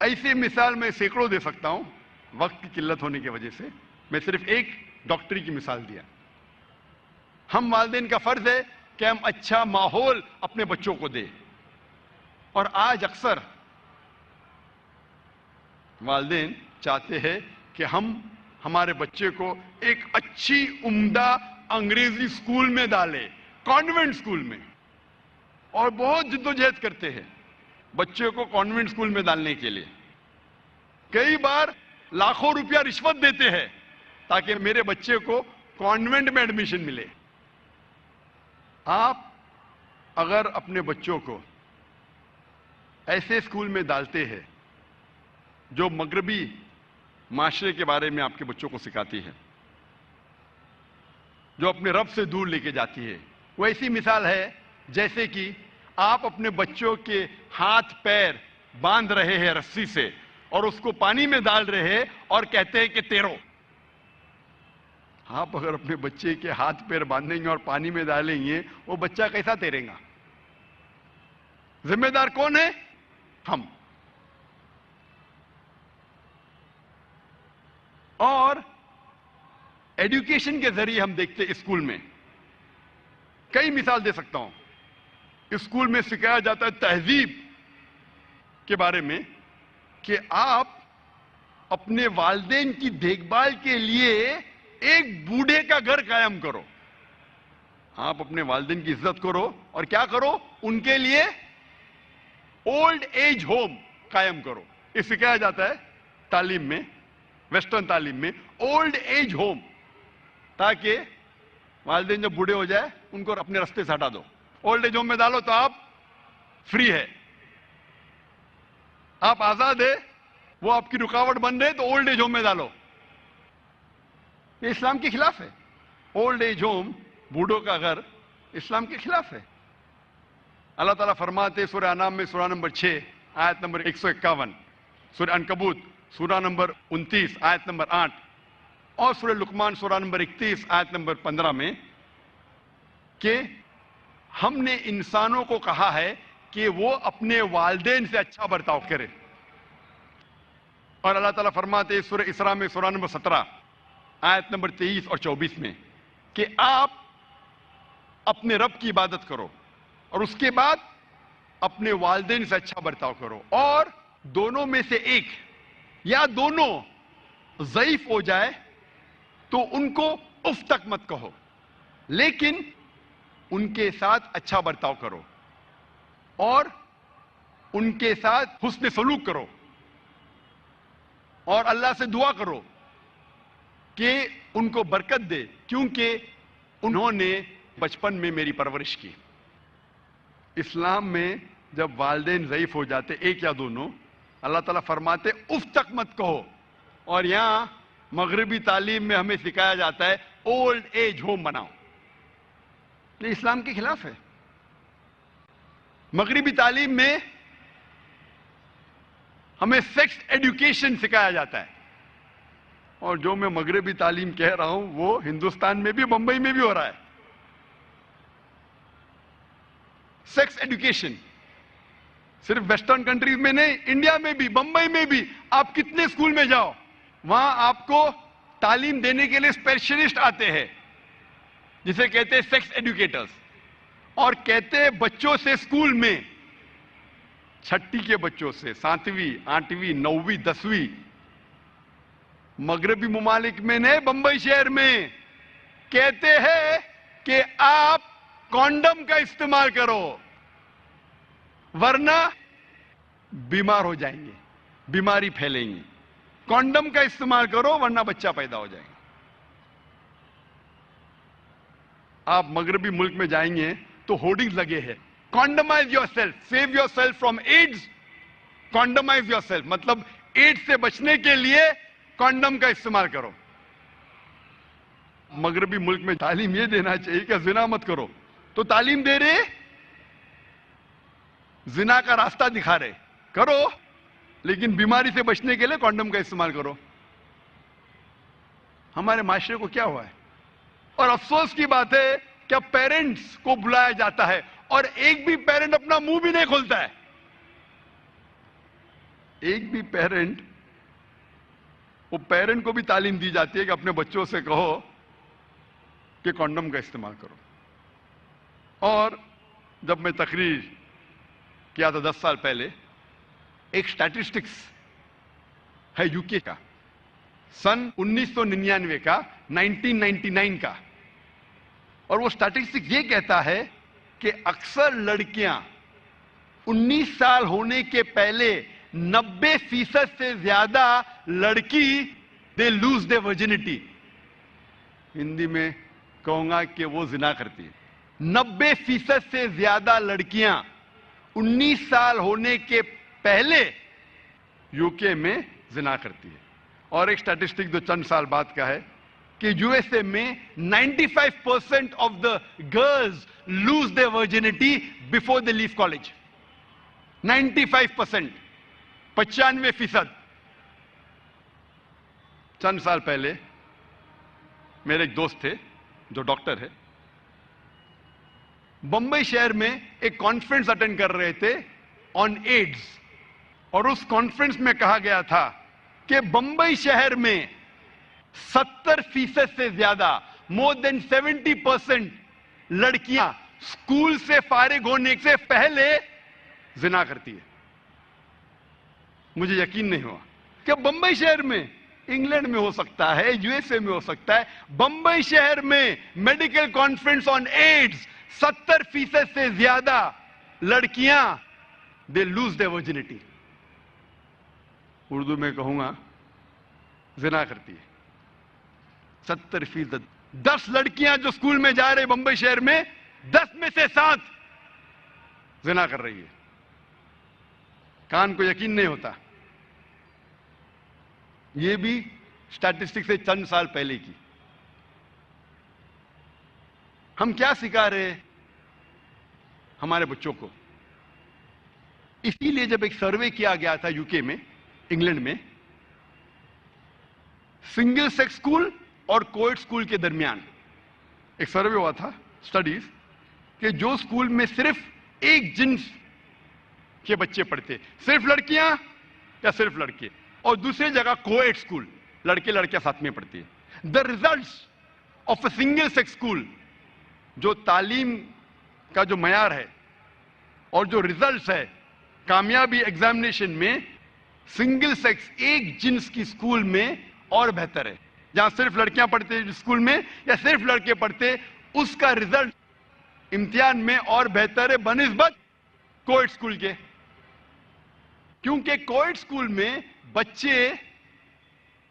ایسی مثال میں سینکڑوں دے سکتا ہوں، وقت کی قلت ہونے کی وجہ سے میں صرف ایک ڈاکٹری کی مثال دیا۔ ہم والدین کا فرض ہے کہ ہم اچھا ماحول اپنے بچوں کو دیں، اور آج اکثر والدین چاہتے ہیں کہ ہم ہمارے بچے کو ایک اچھی عمدہ انگریزی اسکول میں ڈالیں، کانوینٹ اسکول میں، اور بہت جدوجہد کرتے ہیں بچے کو کانوینٹ اسکول میں ڈالنے کے لیے۔ کئی بار لاکھوں روپیہ رشوت دیتے ہیں تاکہ میرے بچے کو کانوینٹ میں ایڈمیشن ملے۔ آپ اگر اپنے بچوں کو ایسے اسکول میں ڈالتے ہیں جو مغربی معاشرے کے بارے میں آپ کے بچوں کو سکھاتی ہے، جو اپنے رب سے دور لے کے جاتی ہے، وہ ایسی مثال ہے جیسے کہ آپ اپنے بچوں کے ہاتھ پیر باندھ رہے ہیں رسی سے اور اس کو پانی میں ڈال رہے ہیں اور کہتے ہیں کہ تیرو۔ آپ اگر اپنے بچے کے ہاتھ پیر باندھیں گے اور پانی میں ڈالیں گے، وہ بچہ کیسا تیرے گا؟ ذمہ دار کون ہے؟ ہم۔ اور ایڈوکیشن کے ذریعے ہم دیکھتے اسکول میں کئی مثال دے سکتا ہوں۔ اسکول میں سکھایا جاتا ہے تہذیب کے بارے میں کہ آپ اپنے والدین کی دیکھ بھال کے لیے ایک بوڑھے کا گھر قائم کرو۔ آپ اپنے والدین کی عزت کرو اور کیا کرو؟ ان کے لیے اولڈ ایج ہوم قائم کرو۔ یہ سکھایا جاتا ہے تعلیم میں، ویسٹرن تعلیم میں، اولڈ ایج ہوم، تاکہ والدین جب بوڑھے ہو جائے ان کو اپنے رستے سے ہٹا دو۔ اولڈ ایج ہوم میں ڈالو تو آپ فری ہے، آپ آزاد ہے، وہ آپ کی رکاوٹ بن رہے تو اولڈ ایج ہوم میں ڈالو۔ یہ اسلام کے خلاف ہے۔ اولڈ ایج ہوم، بوڑھوں کا گھر، اسلام کے خلاف ہے۔ اللہ تعالیٰ فرماتے سورہ انعام میں سورہ نمبر 6 آیت نمبر 151، سورہ عنکبوت سورہ نمبر 29 آیت نمبر 8، اور سورہ لقمان سورہ نمبر 31 آیت نمبر 15 میں کہ ہم نے انسانوں کو کہا ہے کہ وہ اپنے والدین سے اچھا برتاؤ کرے۔ اور اللہ تعالیٰ فرماتے سورہ اسراء میں سورہ نمبر 17 آیت نمبر 23 اور 24 میں کہ آپ اپنے رب کی عبادت کرو اور اس کے بعد اپنے والدین سے اچھا برتاؤ کرو، اور دونوں میں سے ایک یا دونوں ضعیف ہو جائے تو ان کو اف تک مت کہو، لیکن ان کے ساتھ اچھا برتاؤ کرو اور ان کے ساتھ حسن سلوک کرو، اور اللہ سے دعا کرو کہ ان کو برکت دے، کیونکہ انہوں نے بچپن میں میری پرورش کی۔ اسلام میں جب والدین ضعیف ہو جاتے، ایک یا دونوں، اللہ تعالیٰ فرماتے اف تک مت کہو، اور یہاں مغربی تعلیم میں ہمیں سکھایا جاتا ہے اولڈ ایج ہوم بناؤ۔ یہ اسلام کے خلاف ہے۔ مغربی تعلیم میں ہمیں سیکس ایڈوکیشن سکھایا جاتا ہے، اور جو میں مغربی تعلیم کہہ رہا ہوں وہ ہندوستان میں بھی، بمبئی میں بھی ہو رہا ہے۔ سیکس ایڈوکیشن صرف ویسٹرن کنٹریز میں نہیں، انڈیا میں بھی، بمبئی میں بھی، آپ کتنے اسکول میں جاؤ وہاں آپ کو تعلیم دینے کے لیے اسپیشلسٹ آتے ہیں جسے کہتے ہیں سیکس ایڈوکیٹرز، اور کہتے ہیں بچوں سے اسکول میں، چھٹی کے بچوں سے، 7ویں 8ویں 9ویں 10ویں، مغربی ممالک میں نہیں، بمبئی شہر میں کہتے ہیں کہ آپ کانڈم کا استعمال کرو ورنہ بیمار ہو جائیں گے، بیماری پھیلیں گی، کانڈم کا استعمال کرو ورنہ بچہ پیدا ہو جائے گا۔ آپ مغربی ملک میں جائیں گے تو ہورڈنگز لگے ہیں، condomise yourself, save yourself from AIDS, condomise yourself, مطلب ایڈز سے بچنے کے لیے کانڈم کا استعمال کرو۔ مغربی ملک میں تعلیم یہ دینا چاہیے کہ زنا مت کرو، تو تعلیم دے رہے زنا کا راستہ دکھا رہے، کرو لیکن بیماری سے بچنے کے لیے کانڈم کا استعمال کرو۔ ہمارے معاشرے کو کیا ہوا ہے؟ اور افسوس کی بات ہے کہ اب پیرنٹس کو بلایا جاتا ہے اور ایک بھی پیرنٹ اپنا منہ بھی نہیں کھولتا ہے۔ ایک بھی پیرنٹ، وہ پیرنٹ کو بھی تعلیم دی جاتی ہے کہ اپنے بچوں سے کہو کہ کانڈم کا استعمال کرو. اور جب میں تقریر کیا تھا 10 سال پہلے، ایک سٹیٹسٹکس ہے یو کے کا، سن 1999 کا، 1999 کا، اور وہ سٹیٹسٹکس یہ کہتا ہے کہ اکثر لڑکیاں 19 سال ہونے کے پہلے 90% سے زیادہ لڑکی دے لوز دے ورجنٹی. ہندی میں کہوں گا کہ وہ زنا کرتی ہے. 90% سے زیادہ لڑکیاں 19 سال ہونے کے پہلے یو کے میں زنا کرتی ہے. اور ایک سٹیٹسٹک جو چند سال بعد کا ہے کہ یو ایس اے میں 95% of the girls lose their virginity before they leave college. 95%، 95%. چند سال پہلے میرے ایک دوست تھے جو ڈاکٹر ہے، بمبئی شہر میں ایک کانفرنس اٹینڈ کر رہے تھے آن ایڈز، اور اس کانفرنس میں کہا گیا تھا کہ بمبئی شہر میں 70% سے زیادہ، مور دین 70% لڑکیاں اسکول سے فارغ ہونے سے پہلے زنا کرتی ہے. مجھے یقین نہیں ہوا کہ بمبئی شہر میں، انگلینڈ میں ہو سکتا ہے، یو ایس اے میں ہو سکتا ہے، بمبئی شہر میں میڈیکل کانفرنس آن ایڈز 70% سے زیادہ لڑکیاں دے لوز دے ورجنٹی، اردو میں کہوں گا زنا کرتی ہے. 70%. 10 لڑکیاں جو اسکول میں جا رہے بمبئی شہر میں، 10 میں سے 7 زنا کر رہی ہے. کان کو یقین نہیں ہوتا. یہ بھی سٹیٹسٹک سے چند سال پہلے کی. ہم کیا سکھا رہے ہیں ہمارے بچوں کو؟ اسی لیے جب ایک سروے کیا گیا تھا یو کے میں، انگلینڈ میں، سنگل سیکس اسکول اور کوئڈ اسکول کے درمیان ایک سروے ہوا تھا، سٹڈیز، کہ جو اسکول میں صرف ایک جنس کے بچے پڑھتے، صرف لڑکیاں یا صرف لڑکے، اور دوسری جگہ کوئڈ اسکول، لڑکے لڑکیاں ساتھ میں پڑھتی ہے. The results of a single sex school, جو تعلیم کا جو معیار ہے اور جو ریزلٹس ہے کامیابی ایگزامینیشن میں، سنگل سیکس ایک جنس کی اسکول میں اور بہتر ہے. جہاں صرف لڑکیاں پڑھتے اسکول میں یا صرف لڑکے پڑھتے، اس کا ریزلٹ امتحان میں اور بہتر ہے بنسبت کوئڈ اسکول کے. کیونکہ کوئڈ اسکول میں بچے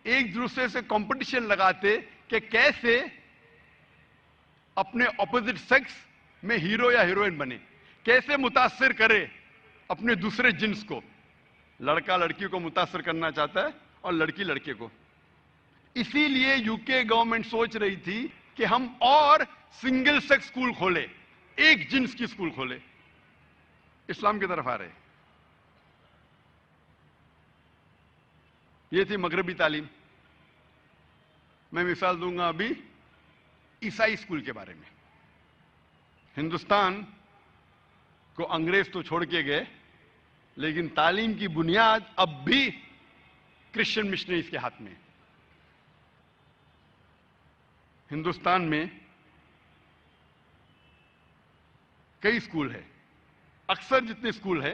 ایک دوسرے سے کمپٹیشن لگاتے کہ کیسے اپنے اپوزٹ سیکس میں ہیرو یا ہیروئن بنے، کیسے متاثر کرے اپنے دوسرے جنس کو. لڑکا لڑکی کو متاثر کرنا چاہتا ہے اور لڑکی لڑکے کو. اسی لیے یو کے گورنمنٹ سوچ رہی تھی کہ ہم اور سنگل سیکس اسکول کھولے، ایک جنس کی اسکول کھولے. اسلام کی طرف آ رہے. یہ تھی مغربی تعلیم. میں مثال دوں گا ابھی عیسائی اسکول کے بارے میں. ہندوستان کو انگریز تو چھوڑ کے گئے، لیکن تعلیم کی بنیاد اب بھی کرسچن مشنریز کے ہاتھ میں. ہندوستان میں کئی اسکول ہے. اکثر جتنے اسکول ہے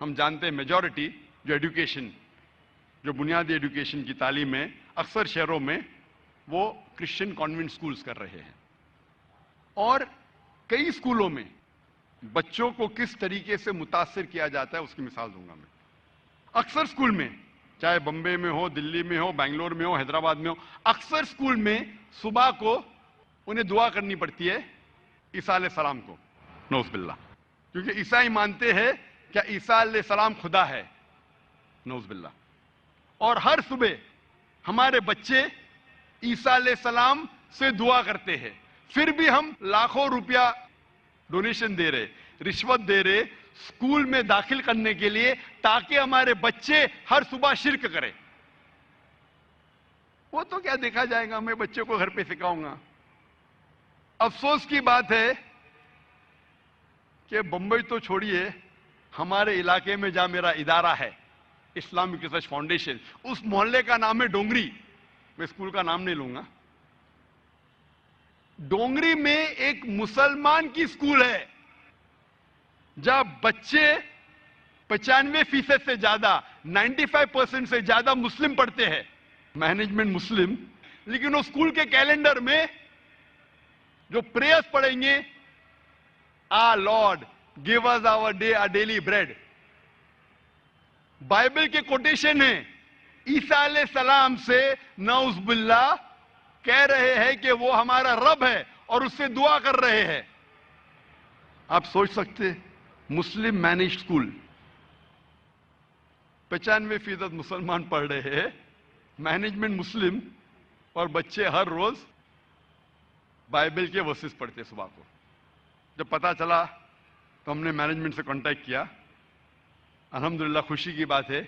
ہم جانتے ہیں میجورٹی جو ایڈوکیشن، جو بنیادی ایڈوکیشن کی تعلیم ہے، اکثر شہروں میں وہ کرسچن کانوینٹ اسکولز کر رہے ہیں. اور کئی اسکولوں میں بچوں کو کس طریقے سے متاثر کیا جاتا ہے اس کی مثال دوں گا میں. اکثر اسکول میں، چاہے بمبئی میں ہو، دلی میں ہو، بنگلور میں ہو، حیدرآباد میں ہو، اکثر اسکول میں صبح کو انہیں دعا کرنی پڑتی ہے عیسیٰ علیہ السلام کو، نعوذ باللہ. کیونکہ عیسائی مانتے ہیں کہ عیسیٰ علیہ السلام خدا ہے، نعوذ باللہ. اور ہر صبح ہمارے بچے عیسیٰ علیہ السلام سے دعا کرتے ہیں. پھر بھی ہم لاکھوں روپیہ ڈونیشن دے رہے، رشوت دے رہے اسکول میں داخل کرنے کے لیے، تاکہ ہمارے بچے ہر صبح شرک کریں. وہ تو کیا دیکھا جائے گا، میں بچے کو گھر پہ سکھاؤں گا. افسوس کی بات ہے کہ بمبئی تو چھوڑیے، ہمارے علاقے میں جہاں میرا ادارہ ہے اسلامک ریسرچ فاؤنڈیشن. اس محلے کا نام ہے ڈونگری. میں اسکول کا نام نہیں لوں گا. ڈونگری میں ایک مسلمان کی اسکول ہے جہاں بچے 95% سے زیادہ 95% سے زیادہ مسلم پڑھتے ہیں. مینجمنٹ مسلم, لیکن وہ اسکول کے کیلنڈر میں جو پریئرز پڑھیں گے, آ لارڈ گیو اس آور ڈے آ ڈیلی بریڈ. بائبل کے کوٹیشن ہیں. عیسیٰ علیہ السلام سے نعوذ باللہ کہہ رہے ہیں کہ وہ ہمارا رب ہے اور اس سے دعا کر رہے ہیں. آپ سوچ سکتے, مسلم مینج اسکول, 95% مسلمان پڑھ رہے ہیں, مینجمنٹ مسلم, اور بچے ہر روز بائبل کے ورسز پڑھتے صبح کو. جب پتا چلا تو ہم نے مینجمنٹ سے کانٹیکٹ کیا. الحمدللہ خوشی کی بات ہے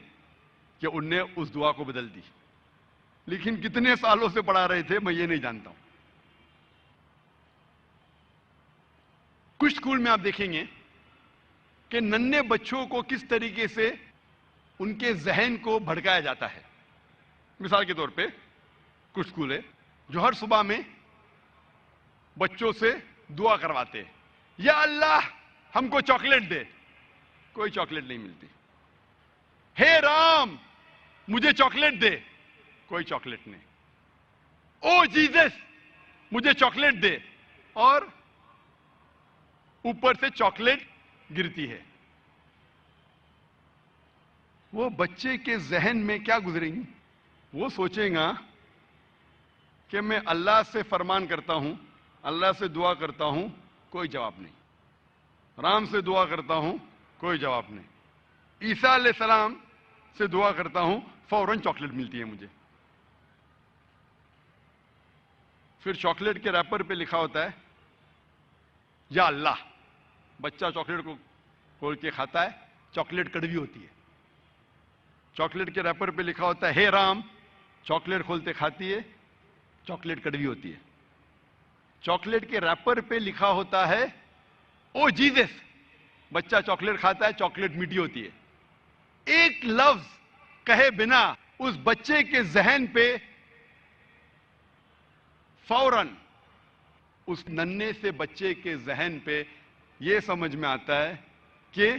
کہ ان نے اس دعا کو بدل دی. لیکن کتنے سالوں سے پڑھا رہے تھے میں یہ نہیں جانتا ہوں. کچھ اسکول میں آپ دیکھیں گے کہ ننھے بچوں کو کس طریقے سے ان کے ذہن کو بھڑکایا جاتا ہے. مثال کے طور پہ کچھ اسکول ہے جو ہر صبح میں بچوں سے دعا کرواتے ہیں, یا اللہ ہم کو چاکلیٹ دے. کوئی چاکلیٹ نہیں ملتی. ہے رام مجھے چاکلیٹ دے. کوئی چاکلیٹ نہیں. او جیزس مجھے چاکلیٹ دے. اور اوپر سے چاکلیٹ گرتی ہے. وہ بچے کے ذہن میں کیا گزریں گی؟ وہ سوچیں گا کہ میں اللہ سے فرمان کرتا ہوں, اللہ سے دعا کرتا ہوں, کوئی جواب نہیں. رام سے دعا کرتا ہوں, کوئی جواب نہیں. عیسیٰ علیہ السلام سے دعا کرتا ہوں, فوراً چاکلیٹ ملتی ہے مجھے. پھر چاکلیٹ کے ریپر پہ لکھا ہوتا ہے یا اللہ. بچہ چاکلیٹ کو کھول کے کھاتا ہے, چاکلیٹ کڑوی ہوتی ہے. چاکلیٹ کے ریپر پہ لکھا ہوتا ہے ہے رام. چاکلیٹ کھولتے کھاتی ہے, چاکلیٹ کڑوی ہوتی ہے. چاکلیٹ کے ریپر پہ لکھا ہوتا ہے او جیزس. بچہ چاکلیٹ کھاتا ہے, چاکلیٹ میٹھی ہوتی ہے. ایک لفظ کہے بنا اس بچے کے ذہن پہ فوراً, اس ننھے سے بچے کے ذہن پہ یہ سمجھ میں آتا ہے کہ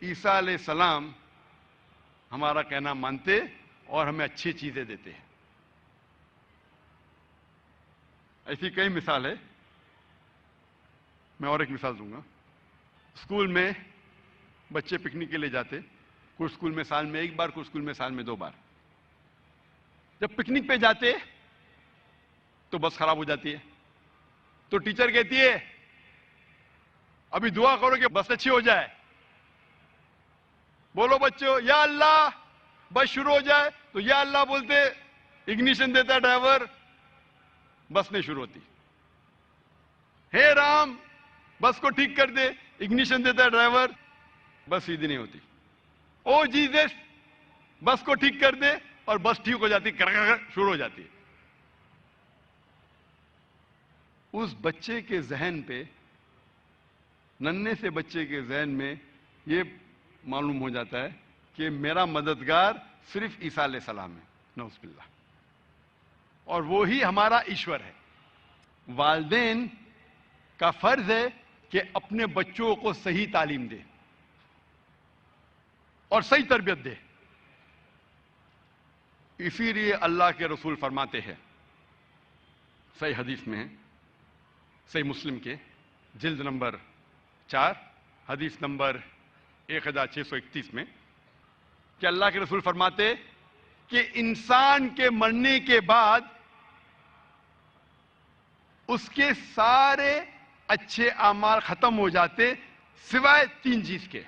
عیسیٰ علیہ السلام ہمارا کہنا مانتے اور ہمیں اچھی چیزیں دیتے ہیں. ایسی کئی مثال ہے. میں اور ایک مثال دوں گا. اسکول میں بچے پکنک کے لیے جاتے. کچھ اسکول میں سال میں ایک بار, کچھ اسکول میں سال میں 2 بار. جب پکنک پہ جاتے تو بس خراب ہو جاتی ہے. تو ٹیچر کہتی ہے ابھی دعا کرو کہ بس اچھی ہو جائے. بولو بچوں یا اللہ, بس شروع ہو جائے. تو یا اللہ بولتے, اگنیشن دیتا ہے ڈرائیور, بس نہیں شروع ہوتی. ہے رام بس کو ٹھیک کر دے, اگنیشن دیتا ہے ڈرائیور, بس سیدھی نہیں ہوتی. او جیزس بس کو ٹھیک کر دے, اور بس ٹھیک ہو جاتی, شروع ہو جاتی ہے. اس بچے کے ذہن پہ, ننھے سے بچے کے ذہن میں یہ معلوم ہو جاتا ہے کہ میرا مددگار صرف عیسیٰ علیہ السلام ہے, نعوذ باللہ, اور وہی ہمارا ایشور ہے. والدین کا فرض ہے کہ اپنے بچوں کو صحیح تعلیم دے اور صحیح تربیت دے. اسی لیے اللہ کے رسول فرماتے ہیں, صحیح حدیث میں ہے, صحیح مسلم کے جلد نمبر 4 حدیث نمبر 1631 میں, کہ اللہ کے رسول فرماتے کہ انسان کے مرنے کے بعد اس کے سارے اچھے اعمال ختم ہو جاتے سوائے 3 چیز کے.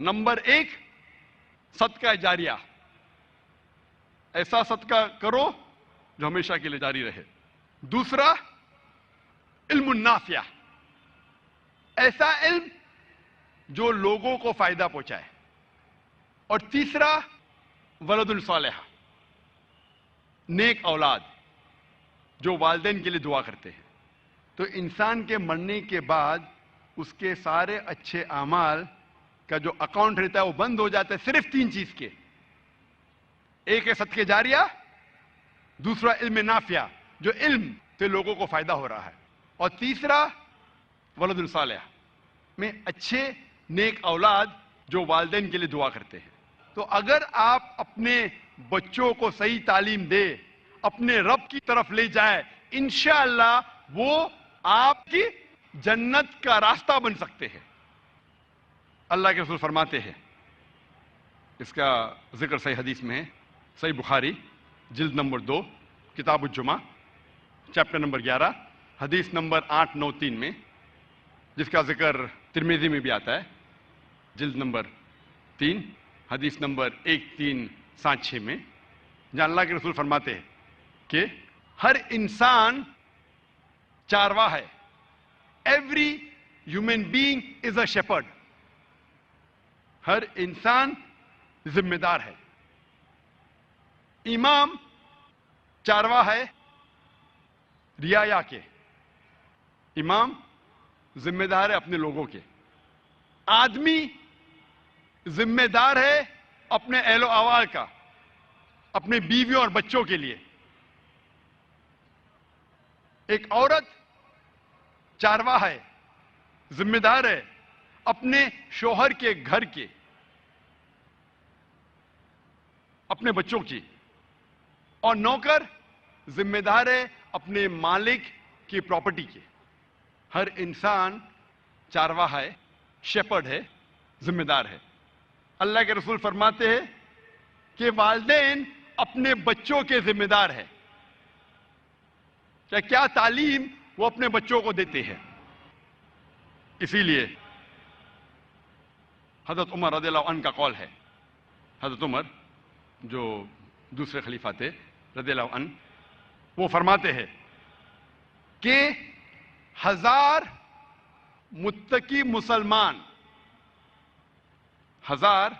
نمبر 1 صدقہ جاریہ, ایسا صدقہ کرو جو ہمیشہ کے لیے جاری رہے. دوسرا علم النافع, ایسا علم جو لوگوں کو فائدہ پہنچائے. اور تیسرا ولد الصالح, نیک اولاد جو والدین کے لیے دعا کرتے ہیں. تو انسان کے مرنے کے بعد اس کے سارے اچھے اعمال کا جو اکاؤنٹ رہتا ہے وہ بند ہو جاتا ہے صرف 3 چیز کے. ایک ہے صدقہ جاریہ, دوسرا علم نافع جو علم سے لوگوں کو فائدہ ہو رہا ہے, اور تیسرا ولد صالح میں اچھے نیک اولاد جو والدین کے لیے دعا کرتے ہیں. تو اگر آپ اپنے بچوں کو صحیح تعلیم دے, اپنے رب کی طرف لے جائے, انشاءاللہ وہ آپ کی جنت کا راستہ بن سکتے ہیں. اللہ کے رسول فرماتے ہیں, اس کا ذکر صحیح حدیث میں ہے, صحیح بخاری جلد نمبر 2 کتاب الجمعہ چیپٹر نمبر 11 حدیث نمبر 893 میں, جس کا ذکر ترمذی میں بھی آتا ہے جلد نمبر 3 حدیث نمبر 1376 میں, جہاں اللہ کے رسول فرماتے ہیں کہ ہر انسان چارواہ ہے. Every human being is a shepherd. ہر انسان ذمہ دار ہے. امام چارواہ ہے رعایا کے, امام ذمہ دار ہے اپنے لوگوں کے. آدمی ذمہ دار ہے اپنے اہل و عیال کا, اپنے بیویوں اور بچوں کے لیے. ایک عورت چارواہ ہے, ذمہ دار ہے اپنے شوہر کے گھر کے, اپنے بچوں کی. اور نوکر ذمہ دار ہے اپنے مالک کی پراپرٹی کے. ہر انسان چارواہ ہے, شیپرڈ ہے, ذمہ دار ہے. اللہ کے رسول فرماتے ہیں کہ والدین اپنے بچوں کے ذمہ دار ہیں. کیا تعلیم وہ اپنے بچوں کو دیتے ہیں. اسی لیے حضرت عمر رضی اللہ عنہ کا قول ہے, حضرت عمر جو دوسرے خلیفہ تھے رضی اللہ عنہ, وہ فرماتے ہیں کہ 1000 متقی مسلمان, 1000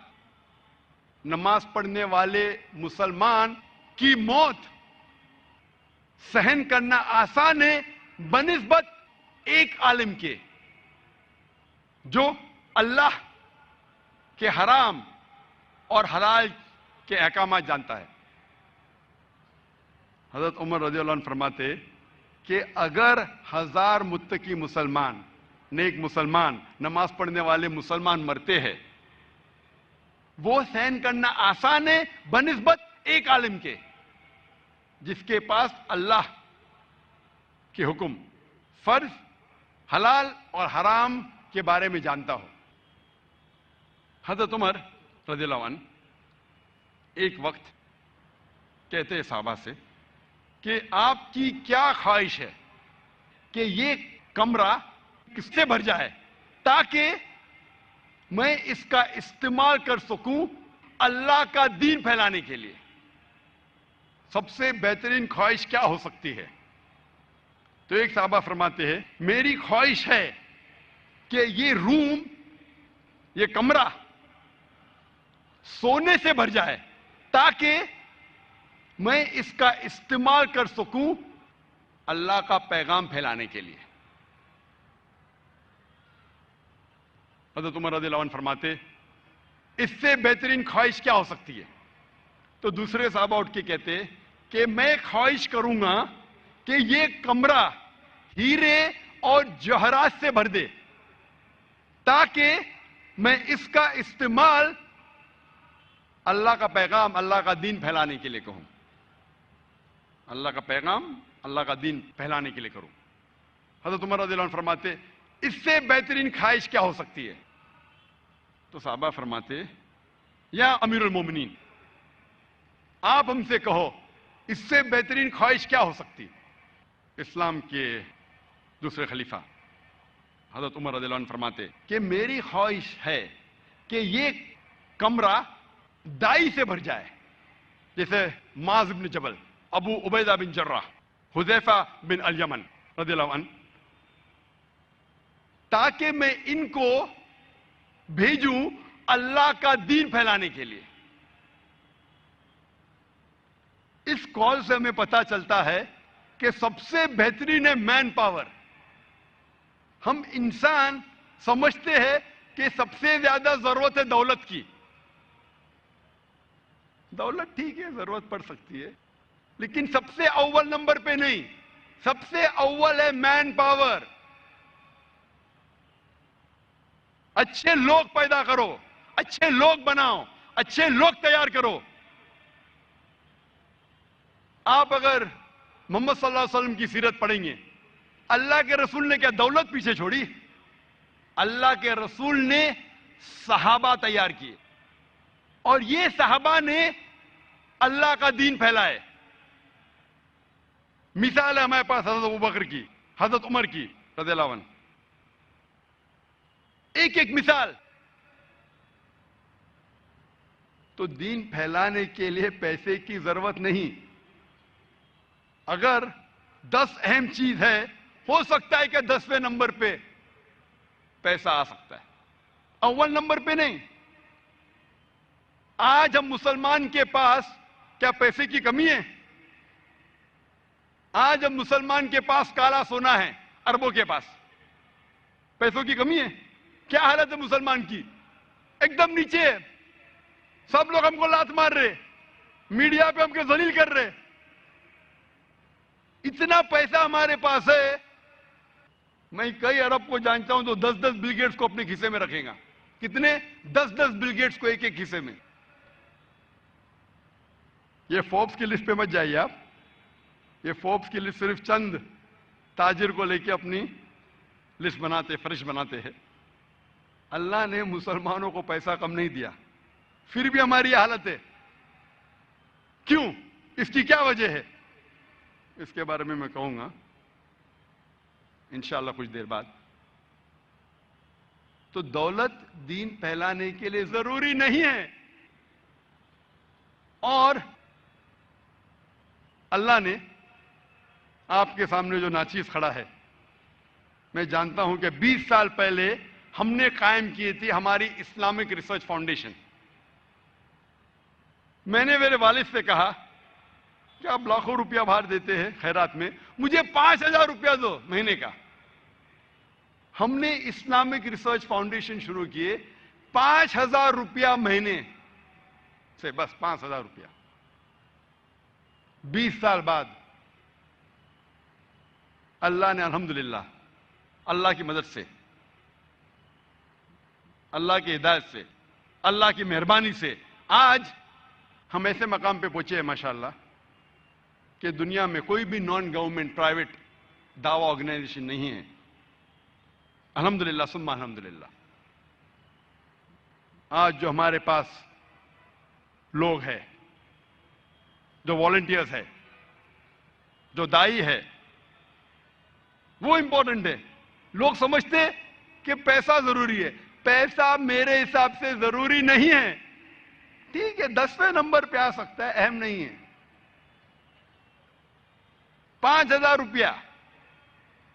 نماز پڑھنے والے مسلمان کی موت سہن کرنا آسان ہے بنسبت ایک عالم کے جو اللہ کے حرام اور حلال کے احکامات جانتا ہے. حضرت عمر رضی اللہ عنہ فرماتے کہ اگر 1000 متقی مسلمان, نیک مسلمان, نماز پڑھنے والے مسلمان مرتے ہیں, وہ سہن کرنا آسان ہے بنسبت ایک عالم کے جس کے پاس اللہ کے حکم, فرض, حلال اور حرام کے بارے میں جانتا ہو. حضرت عمر رضی اللہ عنہ ایک وقت کہتے ہیں صحابہ سے کہ آپ کی کیا خواہش ہے کہ یہ کمرہ کس سے بھر جائے تاکہ میں اس کا استعمال کر سکوں اللہ کا دین پھیلانے کے لیے. سب سے بہترین خواہش کیا ہو سکتی ہے؟ تو ایک صحابہ فرماتے ہیں میری خواہش ہے کہ یہ روم, یہ کمرہ سونے سے بھر جائے تاکہ میں اس کا استعمال کر سکوں اللہ کا پیغام پھیلانے کے لیے. حضرت عمر رضی اللہ عنہ فرماتے اس سے بہترین خواہش کیا ہو سکتی ہے؟ تو دوسرے صحابہ اٹھ کے کہتے کہ میں خواہش کروں گا کہ یہ کمرہ ہیرے اور جواہرات سے بھر دے تاکہ میں اس کا استعمال اللہ کا پیغام, اللہ کا دین پھیلانے کے لیے کہوں, اللہ کا پیغام, اللہ کا دین پھیلانے کے لیے کروں. حضرت عمر رضی اللہ عنہ فرماتے اس سے بہترین خواہش کیا ہو سکتی ہے؟ تو صحابہ فرماتے یا امیر المومنین, آپ ہم سے کہو اس سے بہترین خواہش کیا ہو سکتی؟ اسلام کے دوسرے خلیفہ حضرت عمر رضی اللہ عنہ فرماتے کہ میری خواہش ہے کہ یہ کمرہ دائی سے بھر جائے, جیسے معاذ بن جبل, ابو عبیدہ بن جراح, حذیفہ بن الیمن رضی اللہ عنہ, تاکہ میں ان کو بھیجوں اللہ کا دین پھیلانے کے لیے. اس کال سے ہمیں پتا چلتا ہے کہ سب سے بہترین ہے مین پاور. ہم انسان سمجھتے ہیں کہ سب سے زیادہ ضرورت ہے دولت کی. دولت ٹھیک ہے, ضرورت پڑ سکتی ہے, لیکن سب سے اول نمبر پہ نہیں. سب سے اول ہے مین پاور. اچھے لوگ پیدا کرو, اچھے لوگ بناؤ, اچھے لوگ تیار کرو. آپ اگر محمد صلی اللہ علیہ وسلم کی سیرت پڑھیں گے, اللہ کے رسول نے کیا دولت پیچھے چھوڑی؟ اللہ کے رسول نے صحابہ تیار کیے, اور یہ صحابہ نے اللہ کا دین پھیلائے. مثال ہے ہمارے پاس حضرت ابوبکر کی, حضرت عمر کی رضی اللہ عنہ. ایک ایک مثال. تو دین پھیلانے کے لیے پیسے کی ضرورت نہیں. اگر 10 اہم چیز ہے, ہو سکتا ہے کہ 10ویں نمبر پہ پیسہ آ سکتا ہے, اول نمبر پہ نہیں. آج ہم مسلمان کے پاس کیا پیسے کی کمی ہے؟ آج ہم مسلمان کے پاس کالا سونا ہے, اربوں کے پاس. پیسوں کی کمی ہے؟ کیا حالت ہے مسلمان کی؟ ایک دم نیچے ہے. سب لوگ ہم کو لات مار رہے, میڈیا پہ ہم کو ذلیل کر رہے. اتنا پیسہ ہمارے پاس ہے, میں کئی عرب کو جانتا ہوں جو 10 بل گیٹس کو اپنے کھیسے میں رکھے گا. کتنے؟ 10 بل گیٹس کو ایک ایک کھیسے میں. یہ فوربس کی لسٹ پہ مت جائیے آپ. یہ فوربس کی لسٹ صرف چند تاجر کو لے کے اپنی لسٹ بناتے, فرش بناتے ہیں. اللہ نے مسلمانوں کو پیسہ کم نہیں دیا, پھر بھی ہماری یہ حالت ہے. کیوں؟ اس کی کیا وجہ ہے؟ اس کے بارے میں کہوں گا انشاءاللہ کچھ دیر بعد. تو دولت دین پھیلانے کے لیے ضروری نہیں ہے, اور اللہ نے آپ کے سامنے جو ناچیز کھڑا ہے, میں جانتا ہوں کہ 20 سال پہلے ہم نے قائم کی تھی ہماری اسلامک ریسرچ فاؤنڈیشن. میں نے میرے والد سے کہا کہ آپ لاکھوں روپیہ باہر دیتے ہیں خیرات میں, مجھے 5000 روپیہ دو مہینے کا. ہم نے اسلامک ریسرچ فاؤنڈیشن شروع کیے 5000 روپیہ مہینے سے, بس 5000 روپیہ. 20 سال بعد اللہ نے الحمدللہ اللہ کی مدد سے, اللہ کی ہدایت سے, اللہ کی مہربانی سے آج ہم ایسے مقام پہ پہنچے ہیں ماشاءاللہ کہ دنیا میں کوئی بھی نان گورنمنٹ پرائیویٹ دعوی آرگنائزیشن نہیں ہے. الحمدللہ ثم الحمدللہ. آج جو ہمارے پاس لوگ ہیں, جو والنٹیئرز ہے, جو دائی ہے, وہ امپورٹنٹ ہے. لوگ سمجھتے کہ پیسہ ضروری ہے. پیسہ میرے حساب سے ضروری نہیں ہے. ٹھیک ہے 10ویں نمبر پہ آ سکتا ہے, اہم نہیں ہے. 5000 روپیہ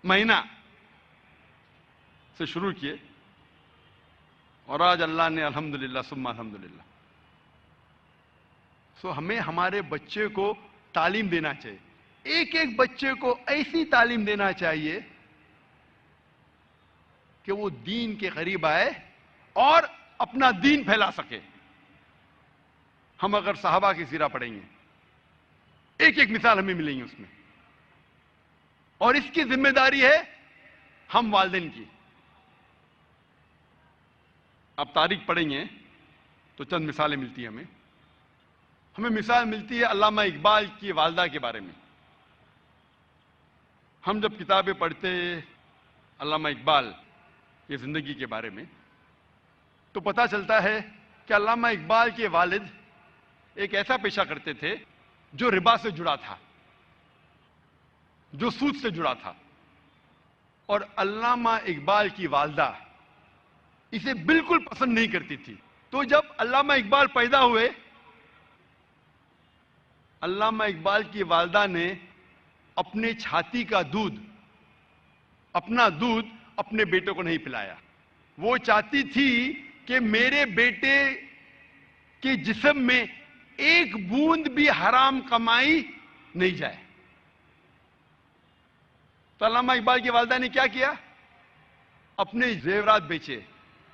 مہینہ سے شروع کیے, اور آج اللہ نے الحمدللہ ثم الحمدللہ. سو ہمیں ہمارے بچے کو تعلیم دینا چاہیے. ایک ایک بچے کو ایسی تعلیم دینا چاہیے کہ وہ دین کے قریب آئے اور اپنا دین پھیلا سکے. ہم اگر صحابہ کی سیرہ پڑھیں گے, ایک ایک مثال ہمیں ملیں گی اس میں, اور اس کی ذمہ داری ہے ہم والدین کی. اب تاریخ پڑھیں گے تو چند مثالیں ملتی ہیں ہمیں مثال ملتی ہے علامہ اقبال کی والدہ کے بارے میں. ہم جب کتابیں پڑھتے علامہ اقبال کی زندگی کے بارے میں تو پتہ چلتا ہے کہ علامہ اقبال کے والد ایک ایسا پیشہ کرتے تھے جو ربا سے جڑا تھا, جو سود سے جڑا تھا, اور علامہ اقبال کی والدہ اسے بالکل پسند نہیں کرتی تھی. تو جب علامہ اقبال پیدا ہوئے, علامہ اقبال کی والدہ نے اپنے چھاتی کا دودھ, اپنا دودھ اپنے بیٹے کو نہیں پلایا. وہ چاہتی تھی کہ میرے بیٹے کے جسم میں ایک بوند بھی حرام کمائی نہیں جائے. تو علامہ اقبال کی والدہ نے کیا کیا؟ اپنے زیورات بیچے,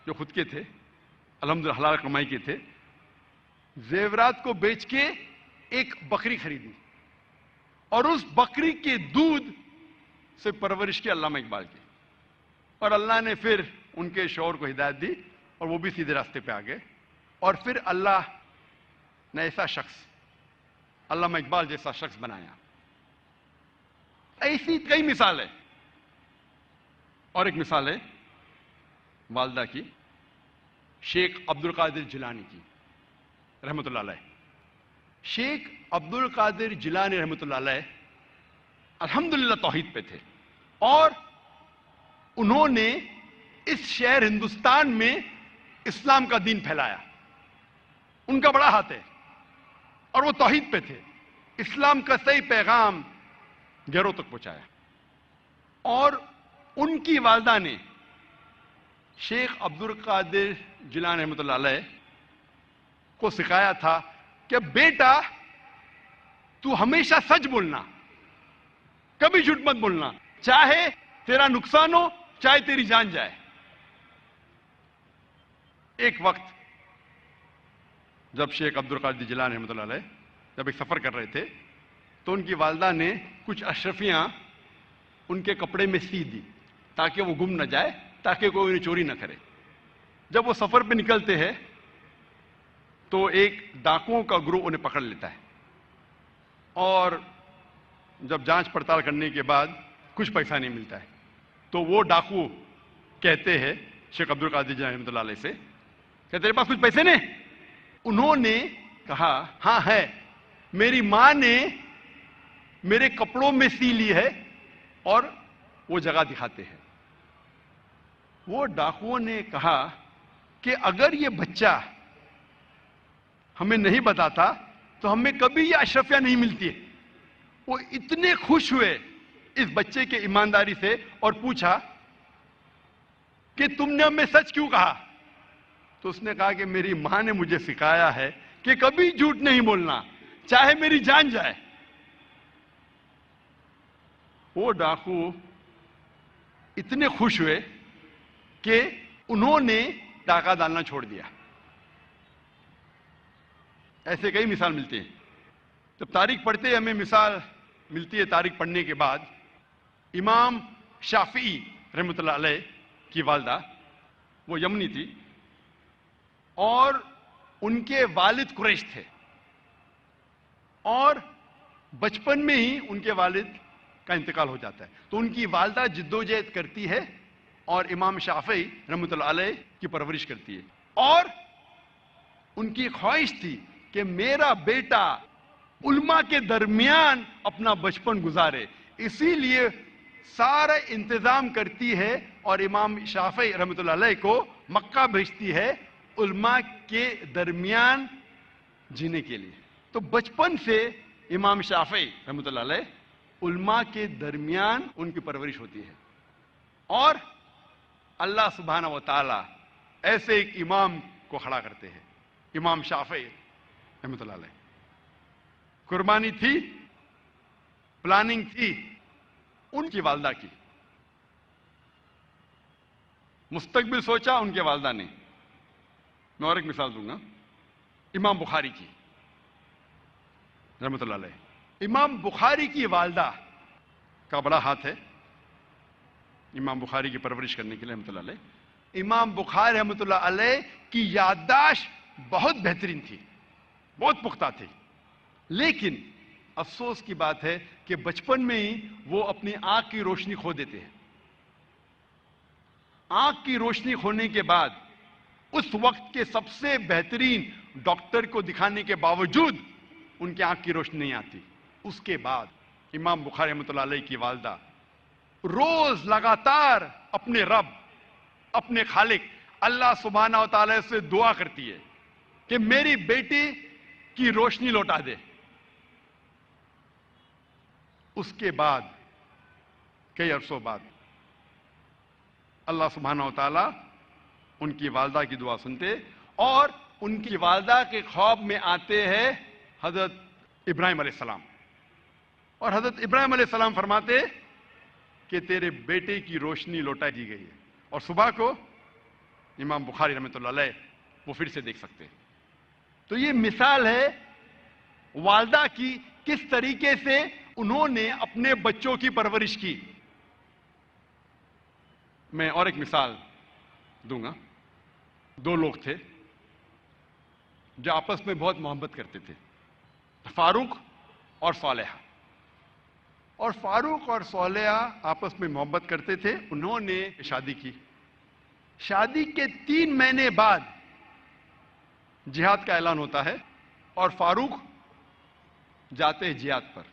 جو خود کے تھے، الحمدللہ حلال کمائی کے تھے، زیورات کو بیچ کے ایک بکری خریدی اور اس بکری کے دودھ سے پرورش کی علامہ اقبال کی، اور اللہ نے پھر ان کے شوہر کو ہدایت دی اور وہ بھی سیدھے راستے پہ آ گئے، اور پھر اللہ نے ایسا شخص، علامہ اقبال جیسا شخص بنایا۔ ایسی کئی مثال ہے، اور ایک مثال ہے والدہ کی، شیخ عبد القادر جیلانی کی رحمۃ اللہ علیہ۔ شیخ عبد القادر جیلانی رحمۃ اللہ علیہ الحمدللہ توحید پہ تھے، اور انہوں نے اس شہر ہندوستان میں اسلام کا دین پھیلایا، ان کا بڑا ہاتھ ہے، اور وہ توحید پہ تھے، اسلام کا صحیح پیغام گھروں تک پہنچایا۔ اور ان کی والدہ نے شیخ عبد القادر جیلانی رحمۃ اللہ علیہ کو سکھایا تھا کہ بیٹا تو ہمیشہ سچ بولنا، کبھی جھوٹ مت بولنا، چاہے تیرا نقصان ہو چاہے تیری جان جائے۔ ایک وقت جب شیخ عبد القادر جیلانی رحمۃ اللہ علیہ جب ایک سفر کر رہے تھے تو ان کی والدہ نے کچھ اشرفیاں ان کے کپڑے میں سی دی تاکہ وہ گم نہ جائے، تاکہ کوئی انہیں چوری نہ کرے۔ جب وہ سفر پہ نکلتے ہیں تو ایک ڈاکوؤں کا گروہ انہیں پکڑ لیتا ہے، اور جب جانچ پڑتال کرنے کے بعد کچھ پیسہ نہیں ملتا ہے تو وہ ڈاکو کہتے ہیں شیخ عبد القادر جیلانی رحمۃ اللہ علیہ سے کہ تیرے پاس کچھ پیسے نہیں؟ انہوں نے کہا ہاں ہے، میری ماں نے میرے کپڑوں میں سی لی ہے، اور وہ جگہ دکھاتے ہیں۔ وہ ڈاکوؤں نے کہا کہ اگر یہ بچہ ہمیں نہیں بتاتا تو ہمیں کبھی یہ اشرفیاں نہیں ملتی ہے۔ وہ اتنے خوش ہوئے اس بچے کے ایمانداری سے اور پوچھا کہ تم نے ہمیں سچ کیوں کہا؟ تو اس نے کہا کہ میری ماں نے مجھے سکھایا ہے کہ کبھی جھوٹ نہیں بولنا، چاہے میری جان جائے۔ وہ ڈاکو اتنے خوش ہوئے کہ انہوں نے ڈاکہ ڈالنا چھوڑ دیا۔ ایسے کئی مثال ملتے ہیں۔ جب تاریخ پڑھتے ہیں ہمیں مثال ملتی ہے، تاریخ پڑھنے کے بعد امام شافعی رحمۃ اللہ علیہ کی والدہ وہ یمنی تھی، اور ان کے والد قریش تھے، اور بچپن میں ہی ان کے والد کا انتقال ہو جاتا ہے، تو ان کی والدہ جدوجہد کرتی ہے اور امام شافعی رحمۃ اللہ علیہ کی پرورش کرتی ہے، اور ان کی خواہش تھی کہ میرا بیٹا علماء کے درمیان اپنا بچپن گزارے، اسی لیے سارا انتظام کرتی ہے اور امام شافعی رحمۃ اللہ علیہ کو مکہ بھیجتی ہے علماء کے درمیان جینے کے لیے۔ تو بچپن سے امام شافعی رحمۃ اللہ علیہ علماء کے درمیان ان کی پرورش ہوتی ہے، اور اللہ سبحانہ و تعالی ایسے ایک امام کو کھڑا کرتے ہیں، امام شافعی رحمۃ اللہ علیہ۔ قربانی تھی، پلاننگ تھی ان کی والدہ کی، مستقبل سوچا ان کے والدہ نے۔ میں اور ایک مثال دوں گا، امام بخاری کی رحمۃ اللہ علیہ۔ امام بخاری کی والدہ کا بڑا ہاتھ ہے امام بخاری کی پرورش کرنے کے لیے رحمۃ اللہ علیہ۔ امام بخاری رحمۃ اللہ علیہ کی یادداشت بہت بہترین تھی، بہت پختہ تھی، لیکن افسوس کی بات ہے کہ بچپن میں ہی وہ اپنی آنکھ کی روشنی کھو دیتے ہیں۔ آنکھ کی روشنی کھونے کے بعد اس وقت کے سب سے بہترین ڈاکٹر کو دکھانے کے باوجود ان کی آنکھ کی روشنی نہیں آتی۔ اس کے بعد امام بخاری رحمۃ اللہ علیہ کی والدہ روز لگاتار اپنے رب، اپنے خالق اللہ سبحانہ و تعالی سے دعا کرتی ہے کہ میری بیٹی کی روشنی لوٹا دے۔ اس کے بعد کئی عرصوں بعد اللہ سبحانہ و تعالی ان کی والدہ کی دعا سنتے، اور ان کی والدہ کے خواب میں آتے ہیں حضرت ابراہیم علیہ السلام، اور حضرت ابراہیم علیہ السلام فرماتے کہ تیرے بیٹے کی روشنی لوٹا دی گئی ہے، اور صبح کو امام بخاری رحمۃ اللہ علیہ وہ پھر سے دیکھ سکتے ہیں۔ تو یہ مثال ہے والدہ کی، کس طریقے سے انہوں نے اپنے بچوں کی پرورش کی۔ میں اور ایک مثال دوں گا۔ دو لوگ تھے جو آپس میں بہت محبت کرتے تھے، فاروق اور صالحہ۔ اور فاروق اور صالحہ آپس میں محبت کرتے تھے، انہوں نے شادی کی۔ شادی کے 3 مہینے بعد جہاد کا اعلان ہوتا ہے اور فاروق جاتے ہیں جہاد پر۔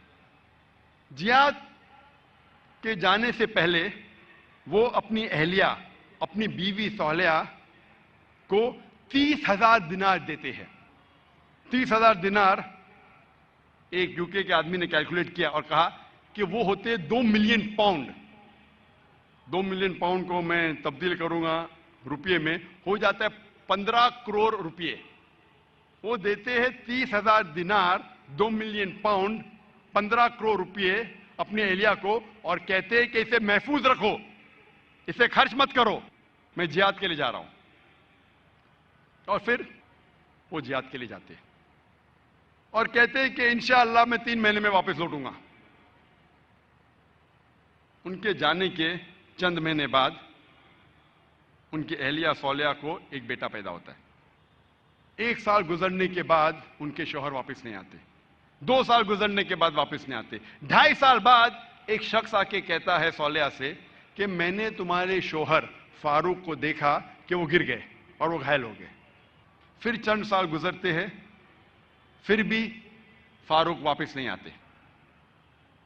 جہاد کے جانے سے پہلے وہ اپنی اہلیہ، اپنی بیوی صالحہ کو 30,000 دینار دیتے ہیں۔ 30,000 دینار ایک یوکے کے آدمی نے کیلکولیٹ کیا اور کہا کہ وہ ہوتے 2 ملین پاؤنڈ۔ 2 ملین پاؤنڈ کو میں تبدیل کروں گا روپیے میں، ہو جاتا ہے 15 کروڑ روپیے۔ وہ دیتے ہیں 30,000 دینار، 2 ملین پاؤنڈ، 15 کروڑ روپیے اپنی اہلیہ کو، اور کہتے ہیں کہ اسے محفوظ رکھو، اسے خرچ مت کرو، میں جہاد کے لیے جا رہا ہوں۔ اور پھر وہ جہاد کے لیے جاتے ہیں اور کہتے ہیں کہ انشاءاللہ میں 3 مہینے میں واپس لوٹوں گا۔ ان کے جانے کے چند مہینے بعد ان کی اہلیہ صالحہ کو ایک بیٹا پیدا ہوتا ہے۔ 1 سال گزرنے کے بعد ان کے شوہر واپس نہیں آتے، 2 سال گزرنے کے بعد واپس نہیں آتے، 2.5 سال بعد ایک شخص آ کے کہتا ہے صالحہ سے کہ میں نے تمہارے شوہر فاروق کو دیکھا کہ وہ گر گئے اور وہ گھائل ہو گئے۔ پھر چند سال گزرتے ہیں، پھر بھی فاروق واپس نہیں آتے۔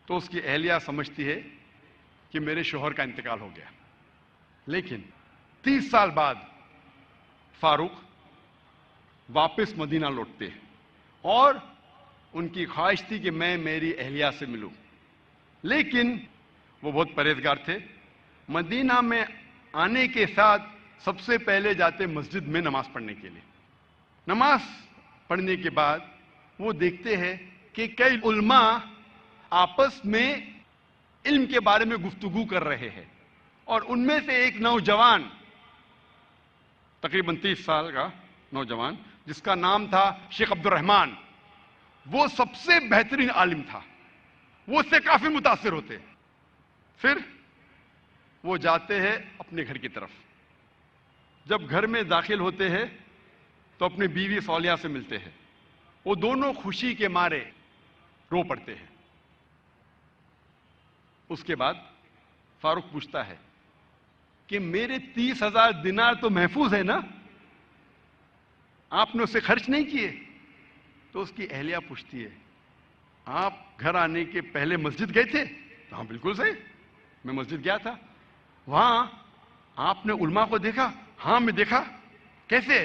تو اس کی اہلیہ سمجھتی ہے کہ میرے شوہر کا انتقال ہو گیا۔ لیکن 30 سال بعد فاروق واپس مدینہ لوٹتے ہیں اور ان کی خواہش تھی کہ میں میری اہلیہ سے ملوں، لیکن وہ بہت پرہیزگار تھے۔ مدینہ میں آنے کے ساتھ سب سے پہلے جاتے مسجد میں نماز پڑھنے کے لیے۔ نماز پڑھنے کے بعد وہ دیکھتے ہیں کہ کئی علماء آپس میں علم کے بارے میں گفتگو کر رہے ہیں، اور ان میں سے ایک نوجوان، تقریباً 30 سال کا نوجوان جس کا نام تھا شیخ عبد الرحمن، وہ سب سے بہترین عالم تھا، وہ اس سے کافی متاثر ہوتے۔ پھر وہ جاتے ہیں اپنے گھر کی طرف۔ جب گھر میں داخل ہوتے ہیں تو اپنی بیوی صالحہ سے ملتے ہیں، وہ دونوں خوشی کے مارے رو پڑتے ہیں۔ اس کے بعد فاروق پوچھتا ہے کہ میرے 30,000 دینار تو محفوظ ہے نا، آپ نے اسے خرچ نہیں کیے؟ تو اس کی اہلیہ پوچھتی ہے آپ گھر آنے کے پہلے مسجد گئے تھے؟ ہاں بالکل صحیح، میں مسجد گیا تھا۔ وہاں آپ نے علماء کو دیکھا؟ ہاں میں دیکھا۔ کیسے؟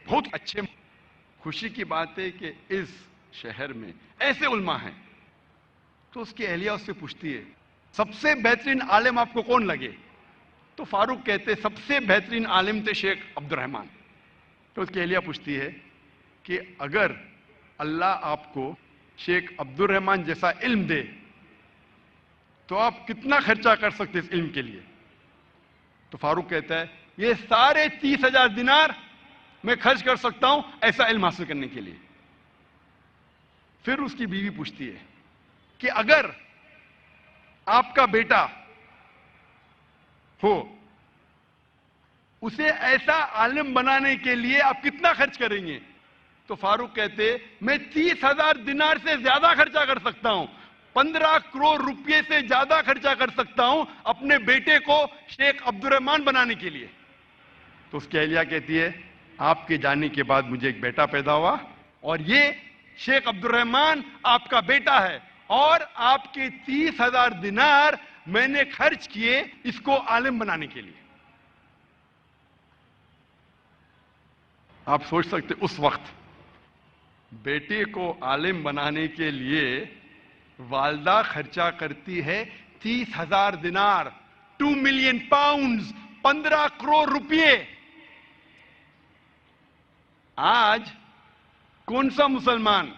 بہت اچھے۔ خوشی کی بات ہے کہ اس شہر میں ایسے علماء ہیں۔ تو اس کی اہلیہ اس سے پوچھتی ہے سب سے بہترین عالم آپ کو کون لگے؟ تو فاروق کہتے سب سے بہترین عالم تھے شیخ عبد الرحمن۔ تو اس کی اہلیہ پوچھتی ہے کہ اگر اللہ آپ کو شیخ عبد الرحمن جیسا علم دے تو آپ کتنا خرچہ کر سکتے اس علم کے لیے؟ تو فاروق کہتا ہے یہ سارے 30,000 دینار میں خرچ کر سکتا ہوں ایسا علم حاصل کرنے کے لیے۔ پھر اس کی بیوی پوچھتی ہے کہ اگر آپ کا بیٹا ہو، اسے ایسا عالم بنانے کے لیے آپ کتنا خرچ کریں گے؟ تو فاروق کہتے میں 30,000 دینار سے زیادہ خرچہ کر سکتا ہوں، 15 کروڑ روپے سے زیادہ خرچہ کر سکتا ہوں اپنے بیٹے کو شیخ عبد الرحمن بنانے کے لیے۔ تو اس کی اہلیہ کہتی ہے آپ کے جانے کے بعد مجھے ایک بیٹا پیدا ہوا اور یہ شیخ عبد الرحمن آپ کا بیٹا ہے، اور آپ کے 30,000 دینار میں نے خرچ کیے اس کو عالم بنانے کے لیے۔ آپ سوچ سکتے اس وقت بیٹے کو عالم بنانے کے لیے والدہ خرچہ کرتی ہے 30,000 دینار، 2 ملین پاؤنڈز، 15 کروڑ روپے۔ آج کون سا مسلمان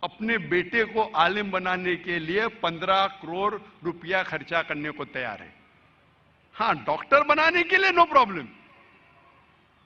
اپنے بیٹے کو عالم بنانے کے لیے 15 کروڑ روپیہ خرچہ کرنے کو تیار ہے؟ ہاں ڈاکٹر بنانے کے لیے نو پرابلم،